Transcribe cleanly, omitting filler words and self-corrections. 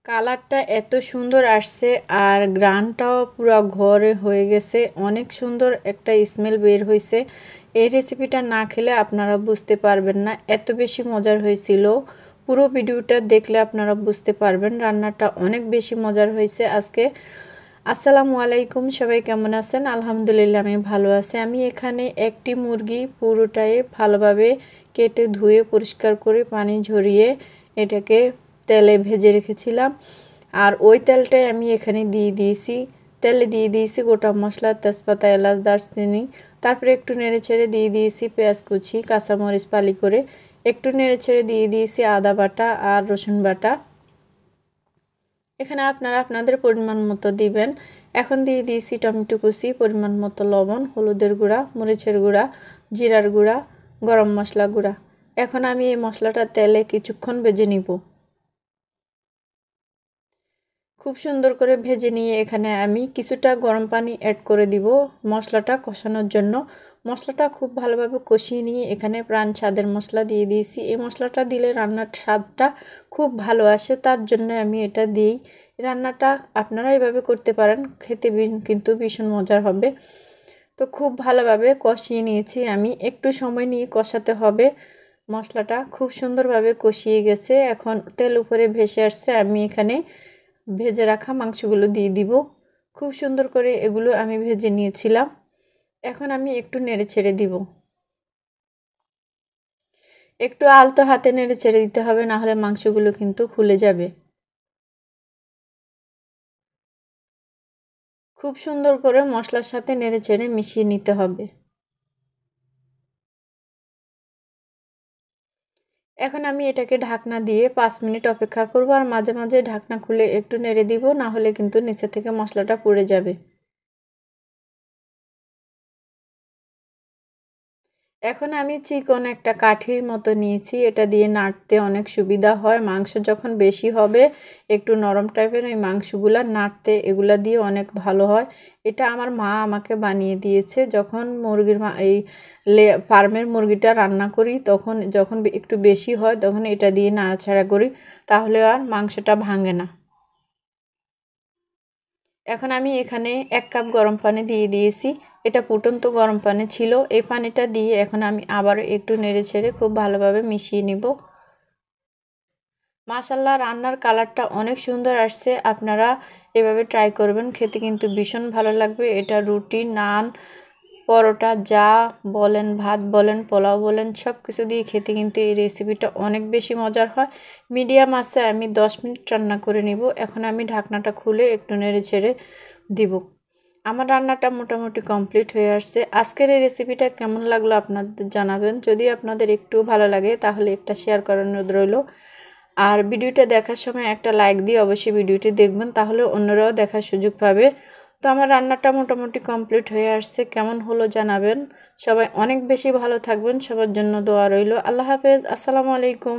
কালারটা এত সুন্দর আসছে আর গ্রানটাও পুরো ঘরে হয়ে গেছে। অনেক সুন্দর একটা স্মেল বের হয়েছে। এই রেসিপিটা না খেলে আপনারা বুঝতে পারবেন না, এত বেশি মজার হয়েছিল। পুরো ভিডিওটা দেখলে আপনারা বুঝতে পারবেন রান্নাটা অনেক বেশি মজার হয়েছে আজকে। আসসালামু আলাইকুম, সবাই কেমন আছেন? আলহামদুলিল্লাহ আমি ভালো আছি। আমি এখানে একটি মুরগি পুরোটাই ভালোভাবে কেটে ধুয়ে পরিষ্কার করে পানি ঝরিয়ে এটাকে তেলে ভেজে রেখেছিলাম। আর ওই তেলটাই আমি এখানে দিয়ে দিয়েছি। তেলে দিয়ে দিয়েছি গোটা মশলা, তেজপাতা, এলাচ, দারচিনি। তারপরে একটু নেড়ে ছেড়ে দিয়ে দিয়েছি পেঁয়াজ কুচি, কাঁচামরিচ ফালি করে। একটু নেড়ে ছেড়ে দিয়ে দিয়েছি আদা বাটা আর রসুন বাটা। এখানে আপনারা আপনাদের পরিমাণ মতো দিবেন। এখন দিয়ে দিয়েছি টমেটো কুচি, পরিমাণ মতো লবণ, হলুদের গুঁড়া, মরিচের গুঁড়া, জিরার গুঁড়া, গরম মশলা গুঁড়া। এখন আমি এই মশলাটা তেলে কিছুক্ষণ ভেজে নিব। খুব সুন্দর করে ভেজে নিয়ে এখানে আমি কিছুটা গরম পানি অ্যাড করে দিব মশলাটা কষানোর জন্য। মশলাটা খুব ভালোভাবে কষিয়ে নিয়ে এখানে প্রাণ স্বাদের মশলা দিয়ে দিয়েছি। এই মশলাটা দিলে রান্নার স্বাদটা খুব ভালো আসে, তার জন্য আমি এটা দিই। রান্নাটা আপনারা এভাবে করতে পারেন, খেতে কিন্তু ভীষণ মজার হবে। তো খুব ভালোভাবে কষিয়ে নিয়েছি আমি। একটু সময় নিয়ে কষাতে হবে। মশলাটা খুব সুন্দরভাবে কষিয়ে গেছে, এখন তেল উপরে ভেসে আসছে। আমি এখানে ভেজে রাখা মাংসগুলো দিয়ে দিব। খুব সুন্দর করে এগুলো আমি ভেজে নিয়েছিলাম। এখন আমি একটু নেড়ে ছেড়ে দিব। একটু আলতো হাতে নেড়ে ছেড়ে দিতে হবে, না হলে মাংসগুলো কিন্তু খুলে যাবে। খুব সুন্দর করে মশলার সাথে নেড়ে ছেড়ে মিশিয়ে নিতে হবে। এখন আমি এটাকে ঢাকনা দিয়ে 5 মিনিট অপেক্ষা করব, আর মাঝে মাঝে ঢাকনা খুলে একটু নেড়ে দিব, না হলে কিন্তু নিচে থেকে মশলাটা পুড়ে যাবে। এখন আমি চিকন একটা কাঠির মতো নিয়েছি, এটা দিয়ে নাড়তে অনেক সুবিধা হয়। মাংস যখন বেশি হবে, একটু নরম টাইপের এই মাংসগুলা নাড়তে এগুলা দিয়ে অনেক ভালো হয়। এটা আমার মা আমাকে বানিয়ে দিয়েছে। যখন মুরগির এই ফার্মের মুরগিটা রান্না করি, তখন যখন একটু বেশি হয় তখন এটা দিয়ে নাড়াচাড়া করি, তাহলে আর মাংসটা ভাঙে না। এখন আমি এখানে 1 কাপ গরম পানি দিয়ে দিয়েছি। এটা ফুটন্ত গরম পানি ছিল। এই পানিটা দিয়ে এখন আমি আবারও একটু নেড়ে ছেড়ে খুব ভালোভাবে মিশিয়ে নিব। মাশাআল্লাহ, রান্নার কালারটা অনেক সুন্দর আসছে। আপনারা এভাবে ট্রাই করবেন, খেতে কিন্তু ভীষণ ভালো লাগবে। এটা রুটি, নান, পরোটা যা বলেন, ভাত বলেন, পোলাও বলেন, সব কিছু দিয়ে খেতে কিন্তু এই রেসিপিটা অনেক বেশি মজার হয়। মিডিয়াম আঁচে আমি 10 মিনিট রান্না করে নিব। এখন আমি ঢাকনাটা খুলে একটু নেড়ে ছেড়ে দিব। আমার রান্নাটা মোটামুটি কমপ্লিট হয়ে আসছে। আজকের এই রেসিপিটা কেমন লাগলো আপনাদের জানাবেন। যদি আপনাদের একটু ভালো লাগে তাহলে একটা শেয়ার করার অনুরোধ রইল। আর ভিডিওটা দেখার সময় একটা লাইক দিয়ে অবশ্যই ভিডিওটি দেখবেন, তাহলে অন্যরাও দেখার সুযোগ পাবে। তো আমার রান্নাটা মোটামুটি কমপ্লিট হয়ে আসছে, কেমন হলো জানাবেন। সবাই অনেক বেশি ভালো থাকবেন, সবার জন্য দোয়া রইল। আল্লাহ হাফেজ, আসসালামু আলাইকুম।